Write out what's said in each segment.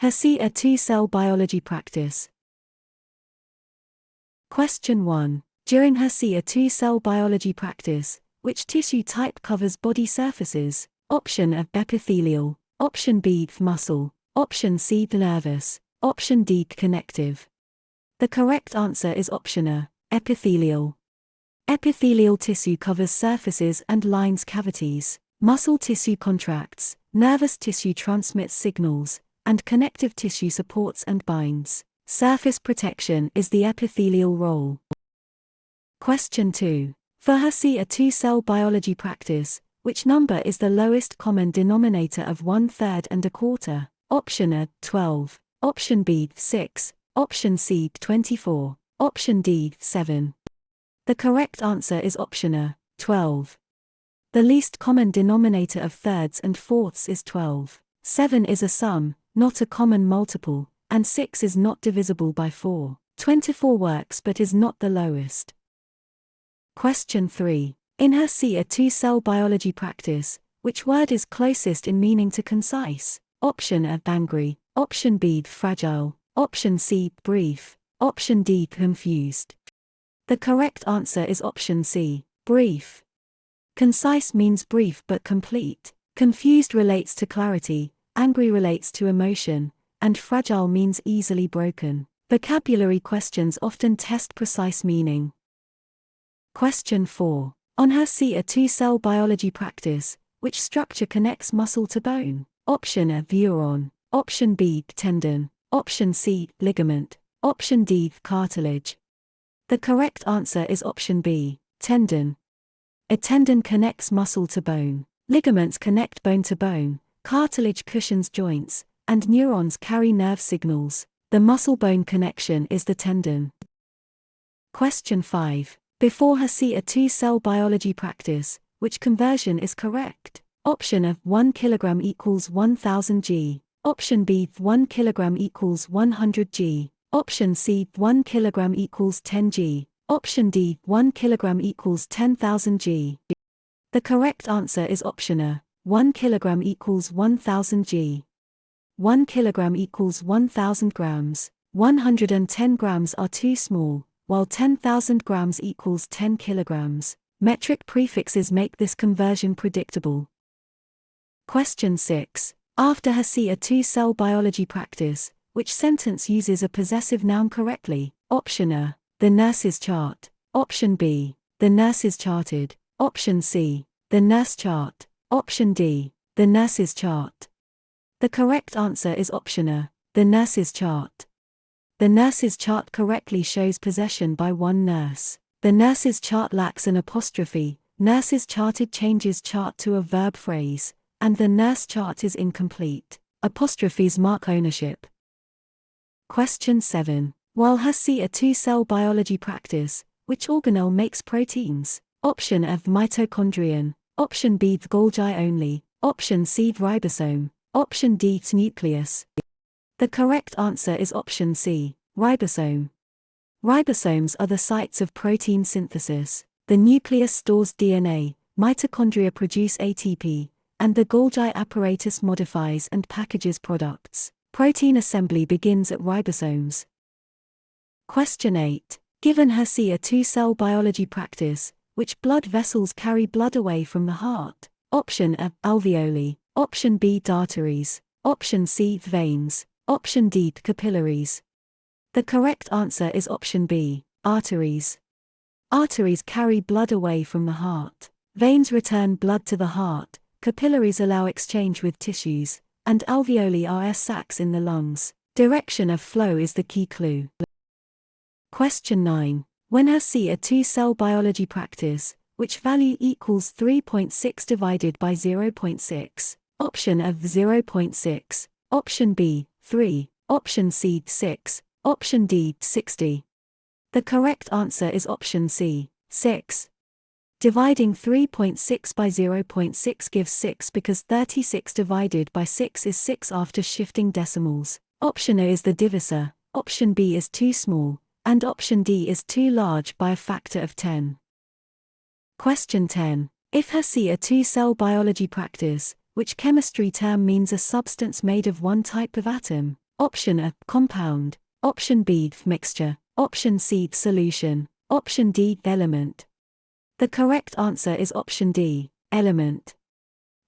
HESI A2 cell biology practice. Question 1. During HESI A2 cell biology practice, which tissue type covers body surfaces? Option A epithelial, option B muscle, option C nervous, option D connective. The correct answer is option A, epithelial. Epithelial tissue covers surfaces and lines cavities. Muscle tissue contracts, nervous tissue transmits signals, and connective tissue supports and binds. Surface protection is the epithelial role. Question 2. For HESI A2 cell biology practice, which number is the lowest common denominator of 1/3 and 1/4? Option A, 12, option B, 6, option C, 24, option D, 7. The correct answer is option A, 12. The least common denominator of thirds and fourths is 12. 7 is a sum, not a common multiple, and 6 is not divisible by 4. 24 works but is not the lowest. Question 3. In HESI A2 cell biology practice, which word is closest in meaning to concise? Option A, angry, option B, fragile, option C, brief, option D, confused. The correct answer is option C, brief. Concise means brief but complete. Confused relates to clarity, angry relates to emotion, and fragile means easily broken. Vocabulary questions often test precise meaning. Question 4. On HESI A2 cell biology practice, which structure connects muscle to bone? Option A, neuron, option B, tendon, option C, ligament, option D, cartilage. The correct answer is option B, tendon. A tendon connects muscle to bone, ligaments connect bone to bone, cartilage cushions joints, and neurons carry nerve signals. The muscle-bone connection is the tendon. Question 5. Before HESI A2 cell biology practice, which conversion is correct? Option A, 1 kg equals 1000 g, option B, 1 kg equals 100 g, option C, 1 kg equals 10 g, option D, 1 kg equals 10,000 g. The correct answer is option A, 1 kg equals 1000 g. 1 kg equals 1000 grams. 110 grams are too small, while 10,000 grams equals 10 kilograms. Metric prefixes make this conversion predictable. Question 6. After HESI A2 cell biology practice, which sentence uses a possessive noun correctly? Option A, the nurse is chart, option B, the nurse is charted, option C, the nurse chart, option D, the nurse's chart. The correct answer is option A, the nurse's chart. The nurse's chart correctly shows possession by one nurse. The nurse's chart lacks an apostrophe, nurse's charted changes chart to a verb phrase, and the nurse chart is incomplete. Apostrophes mark ownership. Question 7. While HESI A2 cell biology practice, which organelle makes proteins? Option A, mitochondrion, option B, Golgi only, option C, ribosome, option D, nucleus. The correct answer is option C, ribosome. Ribosomes are the sites of protein synthesis. The nucleus stores DNA, mitochondria produce ATP, and the Golgi apparatus modifies and packages products. Protein assembly begins at ribosomes. Question 8. Given HESI A2 cell biology practice, which blood vessels carry blood away from the heart? Option A, alveoli, option B, arteries, option C, veins, option D, capillaries. The correct answer is option B, arteries. Arteries carry blood away from the heart. Veins return blood to the heart, capillaries allow exchange with tissues, and alveoli are air sacs in the lungs. Direction of flow is the key clue. Question 9. When HESI A2 cell biology practice, which value equals 3.6 divided by 0.6? Option A, 0.6, option B, 3, option C, 6, option D, 60. The correct answer is option C, 6. Dividing 3.6 by 0.6 gives 6 because 36 divided by 6 is 6 after shifting decimals. Option A is the divisor, option B is too small, and option D is too large by a factor of 10. Question 10. If HESI A2 cell biology practice, which chemistry term means a substance made of one type of atom? Option A, compound. Option B, mixture. Option C, solution. Option D, element. The correct answer is option D, element.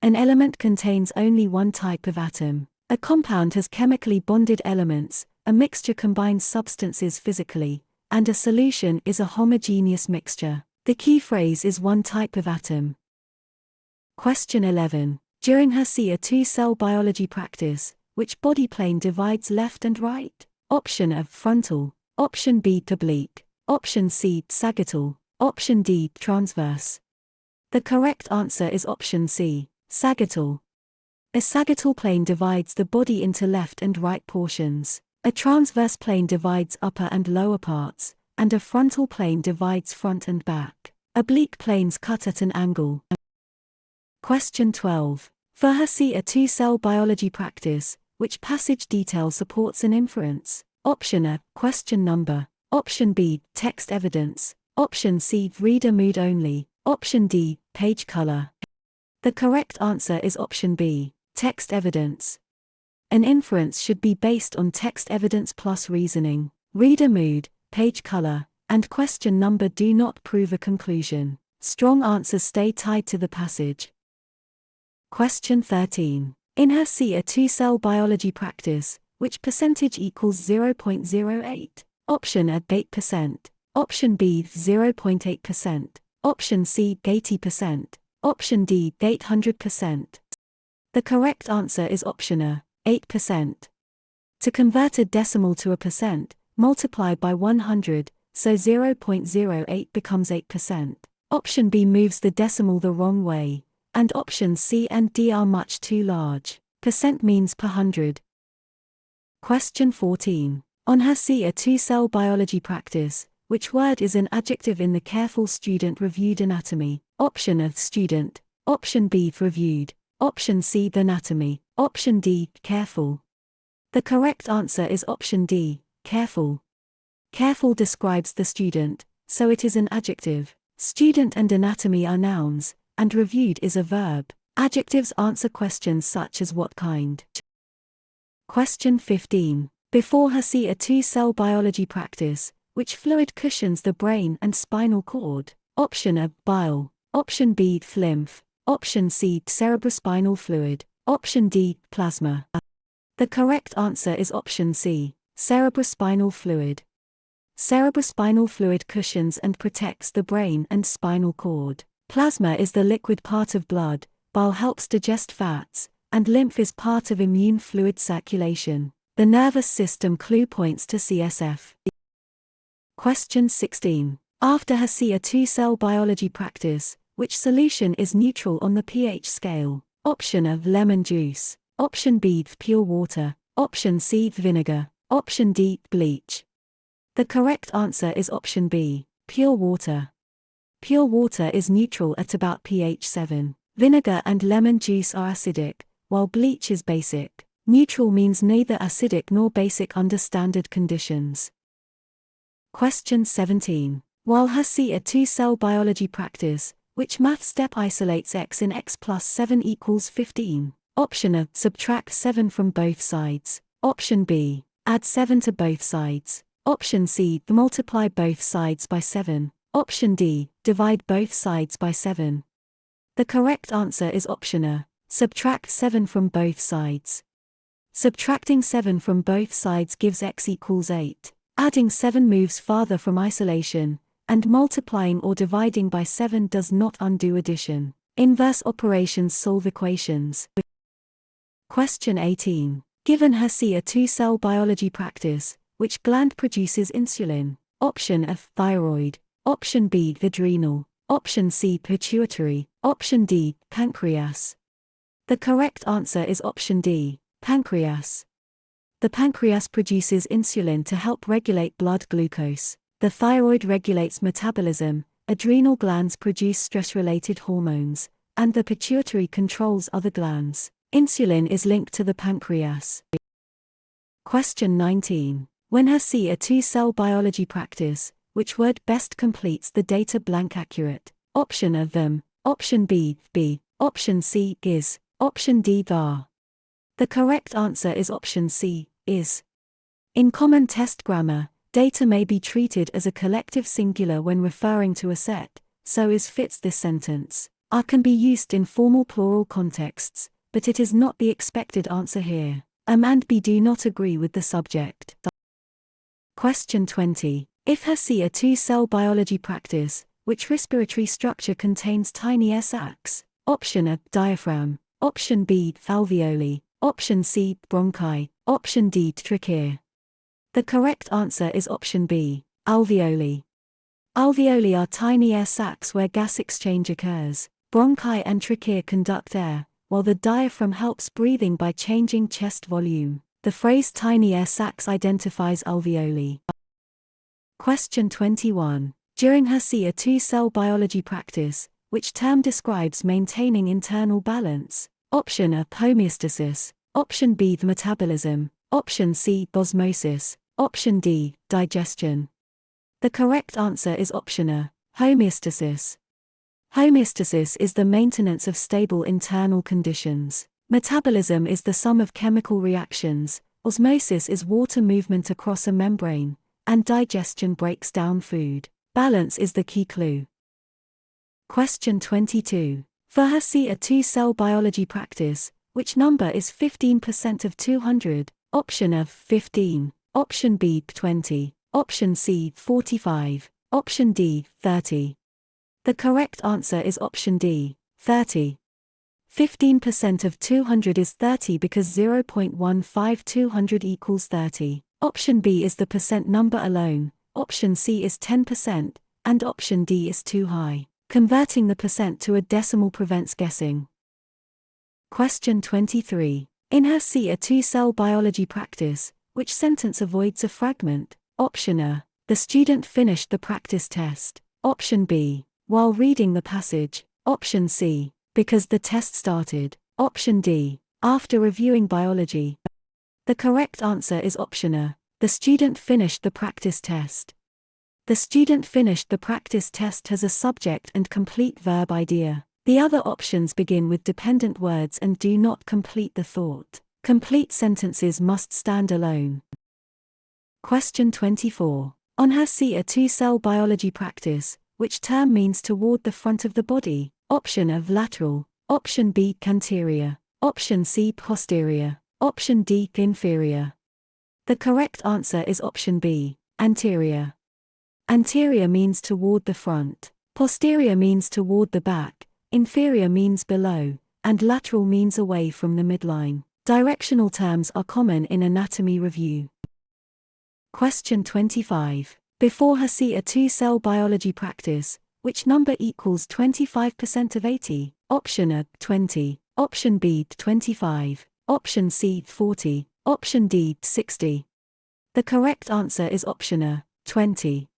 An element contains only one type of atom. A compound has chemically bonded elements, a mixture combines substances physically, and a solution is a homogeneous mixture. The key phrase is one type of atom. Question 11. During HESI A2 cell biology practice, which body plane divides left and right? Option A, frontal. Option B, oblique. Option C, sagittal. Option D, transverse. The correct answer is option C, sagittal. A sagittal plane divides the body into left and right portions. A transverse plane divides upper and lower parts, and a frontal plane divides front and back. Oblique planes cut at an angle. Question 12. For HESI A2 cell biology practice, which passage detail supports an inference? Option A, question number. Option B, text evidence. Option C, reader mood only. Option D, page color. The correct answer is option B, text evidence. An inference should be based on text evidence plus reasoning. Reader mood, page color, and question number do not prove a conclusion. Strong answers stay tied to the passage. Question 13. In HESI A2 cell biology practice, which percentage equals 0.08? Option A, 8%. Option B, 0.8%. Option C, 80%. Option D, 800%. The correct answer is option A, 8%. To convert a decimal to a percent, multiply by 100, so 0.08 becomes 8%. Option B moves the decimal the wrong way, and options C and D are much too large. Percent means per hundred. Question 14. On HESI A2 cell biology practice, which word is an adjective in the careful student reviewed anatomy? Option A, student. Option B, reviewed. Option C, the anatomy. Option D, careful. The correct answer is option D, careful. Careful describes the student, so it is an adjective. Student and anatomy are nouns, and reviewed is a verb. Adjectives answer questions such as what kind. Question 15. Before HESI A2 cell biology practice, which fluid cushions the brain and spinal cord? Option A, bile. Option B, lymph. Option C, cerebrospinal fluid. Option D, plasma. The correct answer is option C, cerebrospinal fluid. Cerebrospinal fluid cushions and protects the brain and spinal cord. Plasma is the liquid part of blood, bile helps digest fats, and lymph is part of immune fluid circulation. The nervous system clue points to CSF. Question 16. After HESI A2 cell biology practice, which solution is neutral on the pH scale? Option A, lemon juice. Option B, pure water. Option C, vinegar. Option D, bleach. The correct answer is option B, pure water. Pure water is neutral at about pH 7. Vinegar and lemon juice are acidic, while bleach is basic. Neutral means neither acidic nor basic under standard conditions. Question 17. While HESI A2 cell biology practice, which math step isolates x in x plus 7 equals 15? Option A, subtract 7 from both sides. Option B, add 7 to both sides. Option C, multiply both sides by 7. Option D, divide both sides by 7. The correct answer is option A, subtract 7 from both sides. Subtracting 7 from both sides gives x equals 8. Adding 7 moves farther from isolation, and multiplying or dividing by 7 does not undo addition. Inverse operations solve equations. Question 18. Given HESI A2 cell biology practice, which gland produces insulin? Option A, thyroid. Option B, adrenal. Option C, pituitary. Option D, pancreas. The correct answer is option D, pancreas. The pancreas produces insulin to help regulate blood glucose. The thyroid regulates metabolism, adrenal glands produce stress-related hormones, and the pituitary controls other glands. Insulin is linked to the pancreas. Question 19. When HESI A2 cell biology practice, which word best completes the data blank accurate? Option A, them. Option B, be. Option C, is. Option D, are. The correct answer is option C, is. In common test grammar, data may be treated as a collective singular when referring to a set, so is fits this sentence. Are can be used in formal plural contexts, but it is not the expected answer here. And B do not agree with the subject. Question 20. If HESI A2 cell biology practice, which respiratory structure contains tiny air sacs? Option A, diaphragm. Option B, alveoli. Option C, bronchi. Option D, trachea. The correct answer is option B, alveoli. Alveoli are tiny air sacs where gas exchange occurs. Bronchi and trachea conduct air, while the diaphragm helps breathing by changing chest volume. The phrase tiny air sacs identifies alveoli. Question 21. During HESI A2 cell biology practice, which term describes maintaining internal balance? Option A, homeostasis. Option B, metabolism. Option C, osmosis. Option D, digestion. The correct answer is option A, homeostasis. Homeostasis is the maintenance of stable internal conditions. Metabolism is the sum of chemical reactions, osmosis is water movement across a membrane, and digestion breaks down food. Balance is the key clue. Question 22. For HESI A2 cell biology practice, which number is 15% of 200? Option A, 15. Option B, 20. Option C, 45. Option D, 30. The correct answer is option D, 30. 15% of 200 is 30 because 0.15 200 equals 30. Option B is the percent number alone, option C is 10%, and option D is too high. Converting the percent to a decimal prevents guessing. Question 23. In HESI A2 cell biology practice, which sentence avoids a fragment? Option A, the student finished the practice test. Option B, while reading the passage. Option C, because the test started. Option D, after reviewing biology. The correct answer is option A, the student finished the practice test. The student finished the practice test has a subject and complete verb idea. The other options begin with dependent words and do not complete the thought. Complete sentences must stand alone. Question 24. On HESI A2 cell biology practice, which term means toward the front of the body? Option A, lateral. Option B, anterior. Option C, posterior. Option D, inferior. The correct answer is option B, anterior. Anterior means toward the front. Posterior means toward the back. Inferior means below, and lateral means away from the midline. Directional terms are common in anatomy review. Question 25. Before HESI A2 cell biology practice, which number equals 25% of 80? Option A, 20. Option B, 25. Option C, 40. Option D, 60. The correct answer is option A, 20.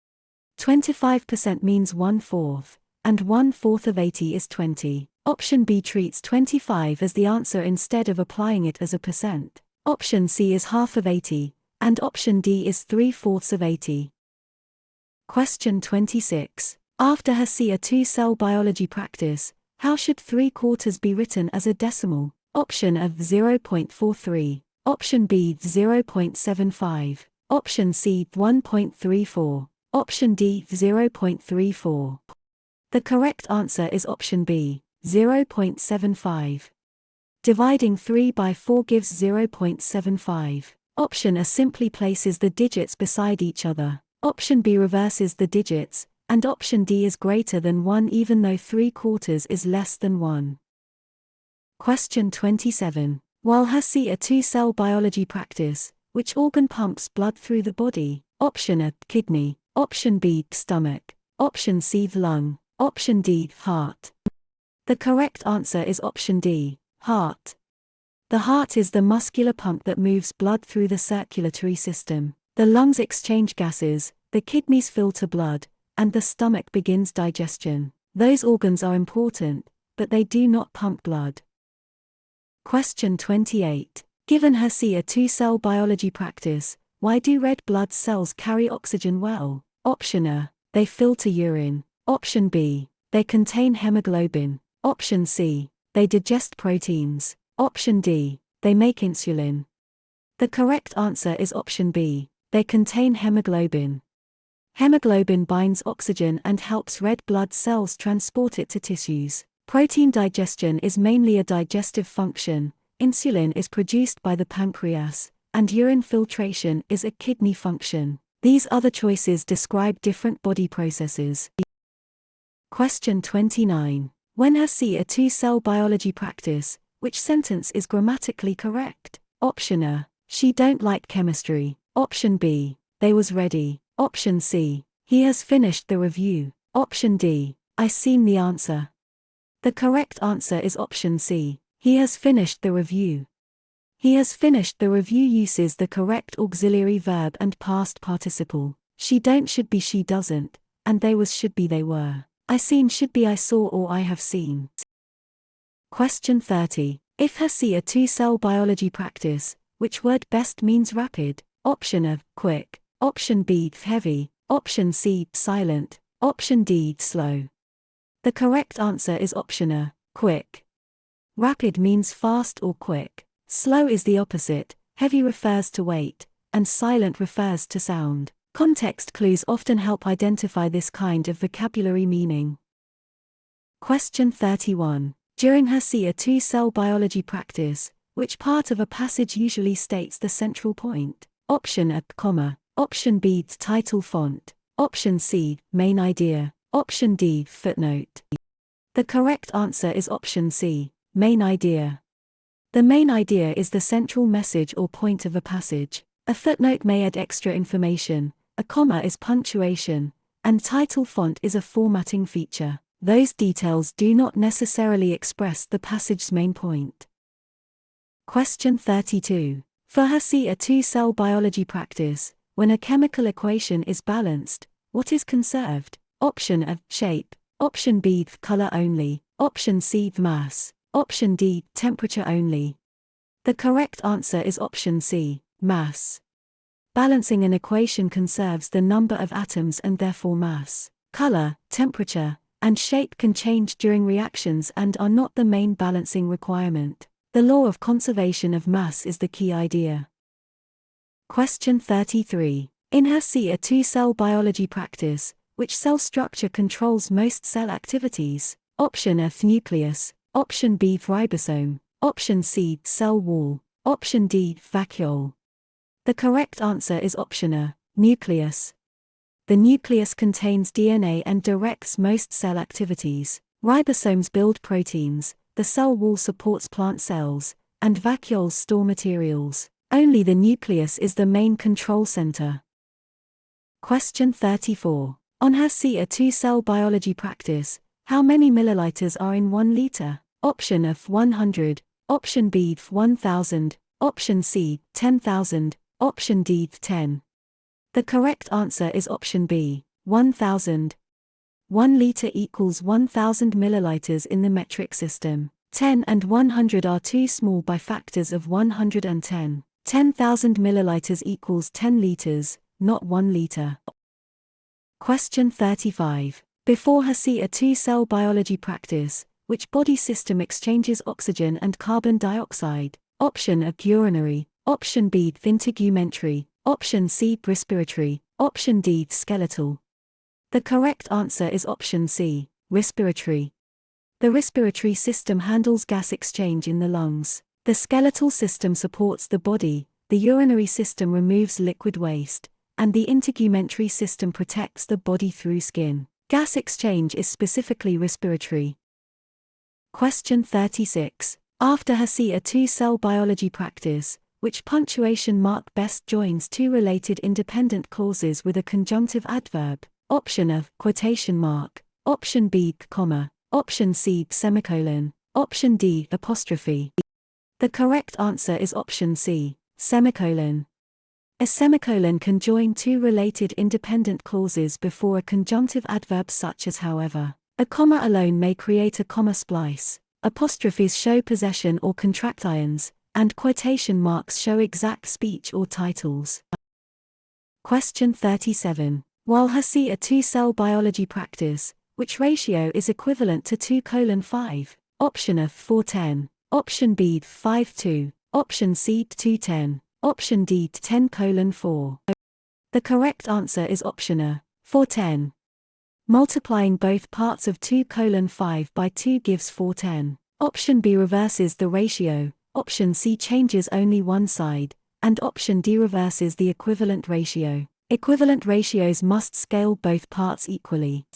25% means 1/4, and 1/4 of 80 is 20. Option B treats 25 as the answer instead of applying it as a percent. Option C is half of 80, and option D is 3/4 of 80. Question 26. After HESI A2 cell biology practice, how should 3/4 be written as a decimal? Option A, 0.43. Option B, 0.75. Option C, 1.34. Option D, 0.34. The correct answer is option B, 0.75. Dividing 3 by 4 gives 0.75. Option A simply places the digits beside each other. Option B reverses the digits, and option D is greater than 1 even though 3/4 is less than 1. Question 27. While HESI A2 cell biology practice, which organ pumps blood through the body? Option A, kidney. Option B, stomach. Option C, lung. Option D, heart. The correct answer is option D, heart. The heart is the muscular pump that moves blood through the circulatory system. The lungs exchange gases, the kidneys filter blood, and the stomach begins digestion. Those organs are important, but they do not pump blood. Question 28. Given HESI A2 cell biology practice, why do red blood cells carry oxygen well? Option A, they filter urine. Option B, they contain hemoglobin. Option C, they digest proteins. Option D, they make insulin. The correct answer is option B. They contain hemoglobin. Hemoglobin binds oxygen and helps red blood cells transport it to tissues. Protein digestion is mainly a digestive function, insulin is produced by the pancreas, and urine filtration is a kidney function. These other choices describe different body processes. Question 29. When HESI A2 cell biology practice, which sentence is grammatically correct? Option A. She don't like chemistry. Option B. They was ready. Option C. He has finished the review. Option D. I seen the answer. The correct answer is option C. He has finished the review. He has finished the review uses the correct auxiliary verb and past participle. She don't should be she doesn't, and they was should be they were. I seen should be I saw or I have seen. Question 30. If HESI A2 cell biology practice, which word best means rapid? Option A. Quick. Option B. Heavy. Option C. Silent. Option D. Slow. The correct answer is option A. Quick. Rapid means fast or quick. Slow is the opposite. Heavy refers to weight, and silent refers to sound. Context clues often help identify this kind of vocabulary meaning. Question 31. During HESI A2 cell biology practice, which part of a passage usually states the central point? Option A, comma. Option B, title font. Option C, main idea. Option D, footnote. The correct answer is option C, main idea. The main idea is the central message or point of a passage. A footnote may add extra information, a comma is punctuation, and title font is a formatting feature. Those details do not necessarily express the passage's main point. Question 32. For HESI A2 cell biology practice, when a chemical equation is balanced, what is conserved? Option A, shape. Option B, color only. Option C, mass. Option D, temperature only. The correct answer is option C, mass. Balancing an equation conserves the number of atoms and therefore mass. Color, temperature, and shape can change during reactions and are not the main balancing requirement. The law of conservation of mass is the key idea. Question 33. In HESI A2 cell biology practice, which cell structure controls most cell activities? Option A, nucleus. Option B, ribosome. Option C, cell wall. Option D, vacuole. The correct answer is option A, nucleus. The nucleus contains DNA and directs most cell activities. Ribosomes build proteins, the cell wall supports plant cells, and vacuoles store materials. Only the nucleus is the main control center. Question 34. On HESI A2 cell biology practice, how many milliliters are in 1 liter? Option A, 100. Option B, 1000. Option C, 10,000. Option D, 10. The correct answer is option B, 1000. 1 liter equals 1000 milliliters in the metric system. 10 and 100 are too small by factors of 110. 10,000 milliliters equals 10 liters, not 1 liter. Question 35. Before HESI A2 cell biology practice, which body system exchanges oxygen and carbon dioxide? Option A, urinary. Option B, integumentary. Option C, respiratory. Option D, skeletal. The correct answer is option C, respiratory. The respiratory system handles gas exchange in the lungs. The skeletal system supports the body, the urinary system removes liquid waste, and the integumentary system protects the body through skin. Gas exchange is specifically respiratory. Question 36. After HESI A2 cell biology practice, which punctuation mark best joins two related independent clauses with a conjunctive adverb? Option A, quotation mark. Option B, comma. Option C, semicolon. Option D, apostrophe. The correct answer is option C, semicolon. A semicolon can join two related independent clauses before a conjunctive adverb such as however. A comma alone may create a comma splice. Apostrophes show possession or contractions, and quotation marks show exact speech or titles. Question 37. While HESI A2 cell biology practice, which ratio is equivalent to 2:5? Option A, 4:10. Option B, 5:2. Option C, 2:10. Option D 10:4. The correct answer is option A 410. Multiplying both parts of 2:5 by 2 gives 410. Option B reverses the ratio, option C changes only one side, and option D reverses the equivalent ratio. Equivalent ratios must scale both parts equally.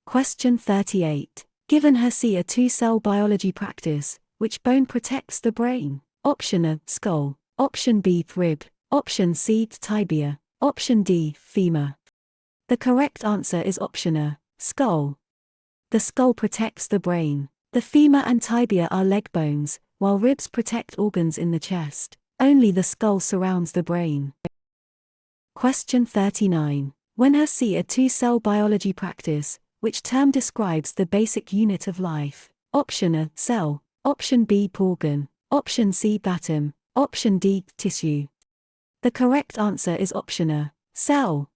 Question 38. Given HESI A2 cell biology practice, which bone protects the brain? Option A, skull. Option B, rib. Option C, tibia. Option D, femur. The correct answer is option A, skull. The skull protects the brain. The femur and tibia are leg bones, while ribs protect organs in the chest. Only the skull surrounds the brain. Question 39. When HESI A2 cell biology practice, which term describes the basic unit of life? Option A, cell. Option B, organ. Option C, atom. Option D, tissue. The correct answer is option A, cell.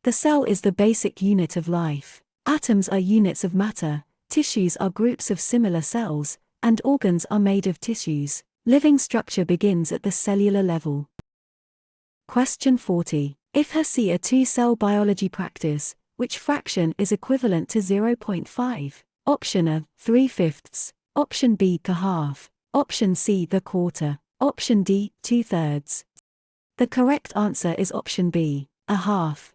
The cell is the basic unit of life. Atoms are units of matter, tissues are groups of similar cells, and organs are made of tissues. Living structure begins at the cellular level. Question 40. If HESI A2 cell biology practice, which fraction is equivalent to 0.5? Option A, 3/5. Option B, a half. Option C, the quarter. Option D, 2/3. The correct answer is option B, a half.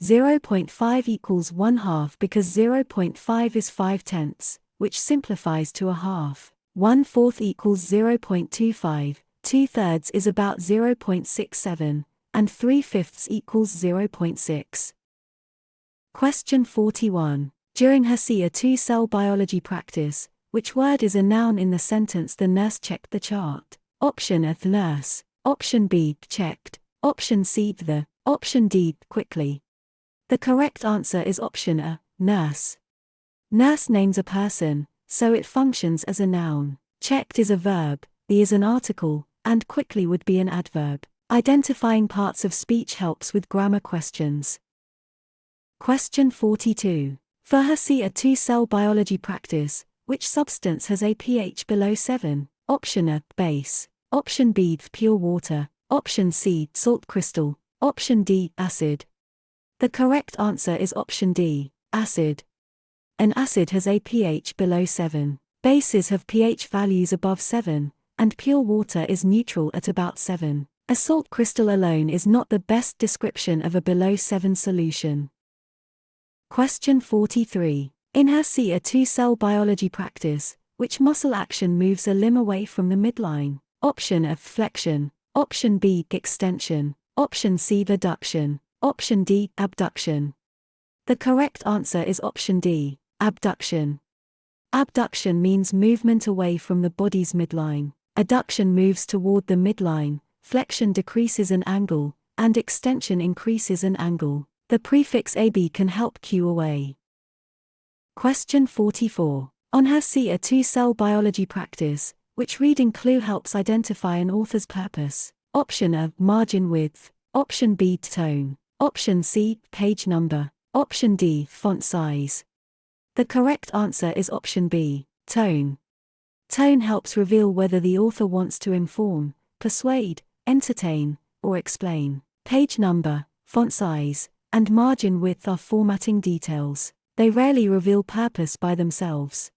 0.5 equals 1/2 because 0.5 is 5/10, which simplifies to a half. 1/4 equals 0.25, 2/3 is about 0.67, and 3/5 equals 0.6. Question 41. During HESI A2 cell biology practice, which word is a noun in the sentence "The nurse checked the chart"? Option A, the nurse. Option B, checked. Option C, the. Option D, quickly. The correct answer is option A, nurse. Nurse names a person, so it functions as a noun. Checked is a verb, the is an article, and quickly would be an adverb. Identifying parts of speech helps with grammar questions. Question 42. For HESI A2 cell biology practice, which substance has a pH below 7? Option A, base. Option B, pure water. Option C, salt crystal. Option D, acid. The correct answer is option D, acid. An acid has a pH below 7. Bases have pH values above 7, and pure water is neutral at about 7. A salt crystal alone is not the best description of a below 7 solution. Question 43. In HESI A2 cell biology practice, which muscle action moves a limb away from the midline? Option A, flexion. Option B, extension. Option C, adduction. Option D, abduction. The correct answer is option D, abduction. Abduction means movement away from the body's midline. Adduction moves toward the midline, flexion decreases an angle, and extension increases an angle. The prefix AB can help cue away. Question 44. On HESI A2 cell biology practice, which reading clue helps identify an author's purpose? Option A, margin width. Option B, tone. Option C, page number. Option D, font size. The correct answer is option B, tone. Tone helps reveal whether the author wants to inform, persuade, entertain, or explain. Page number, font size, and margin width are formatting details. They rarely reveal purpose by themselves.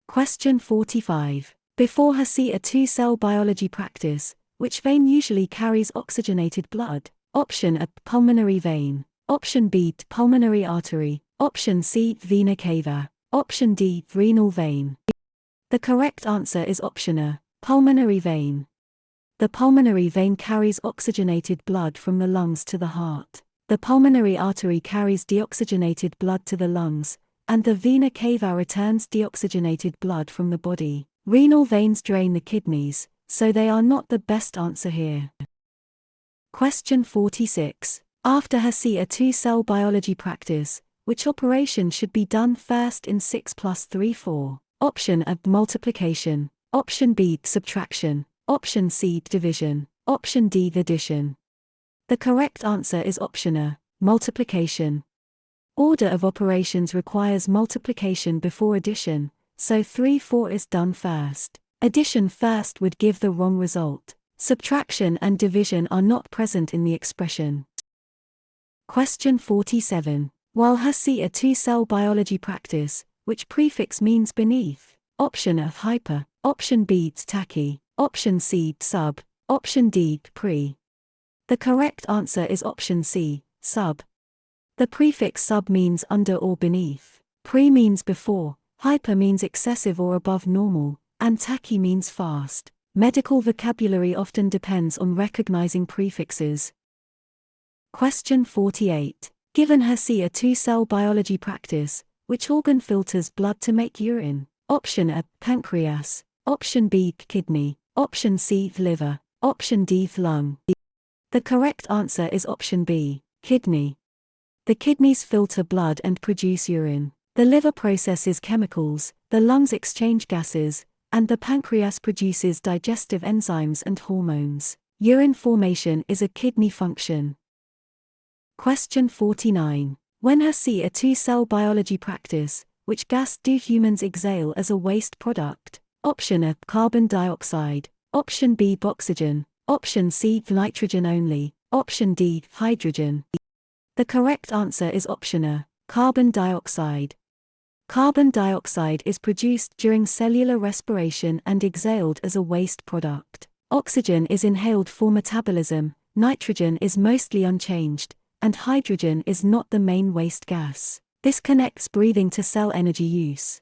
Question 45. Before HESI A2 cell biology practice, which vein usually carries oxygenated blood? Option A, pulmonary vein. Option B, pulmonary artery. Option C, vena cava. Option D, renal vein. The correct answer is option A, pulmonary vein. The pulmonary vein carries oxygenated blood from the lungs to the heart. The pulmonary artery carries deoxygenated blood to the lungs, and the vena cava returns deoxygenated blood from the body. Renal veins drain the kidneys, so they are not the best answer here. Question 46. After HESI A2 cell biology practice, which operation should be done first in 6+3/4? Option A, multiplication. Option B, subtraction. Option C, division. Option D, addition. The correct answer is option A, multiplication. Order of operations requires multiplication before addition, so 3/4 is done first. Addition first would give the wrong result, Subtraction and division are not present in the expression. Question 47. While HESI A2 cell biology practice, which prefix means beneath? Option A hyper, option B tachy, option C sub, option D pre. The correct answer is option C, sub. The prefix sub means under or beneath, pre means before, hyper means excessive or above normal, and tachy means fast. Medical vocabulary often depends on recognizing prefixes. Question 48. Given HESI A2 cell biology practice, which organ filters blood to make urine? Option A pancreas, option B kidney, option C liver, option D lung. The correct answer is option B, kidney. The kidneys filter blood and produce urine. The liver processes chemicals, the lungs exchange gases, and the pancreas produces digestive enzymes and hormones. Urine formation is a kidney function. Question 49. When HESI A2 cell biology practice, which gas do humans exhale as a waste product? Option A carbon dioxide, option B oxygen, option C nitrogen only, option D hydrogen. The correct answer is option A, carbon dioxide. Carbon dioxide is produced during cellular respiration and exhaled as a waste product. Oxygen is inhaled for metabolism, nitrogen is mostly unchanged, and hydrogen is not the main waste gas. This connects breathing to cell energy use.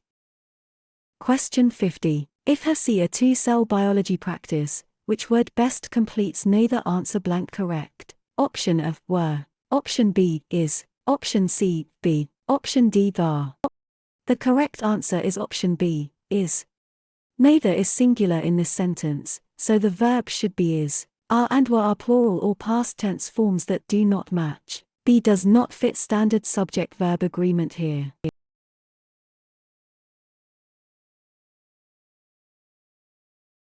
Question 50. If HESI A2 cell biology practice, which word best completes neither answer blank correct? Option A were, option B is, option C be, option D are. The correct answer is option B, is. Neither is singular in this sentence, so the verb should be is. Are and were are plural or past tense forms that do not match. B does not fit standard subject-verb agreement here.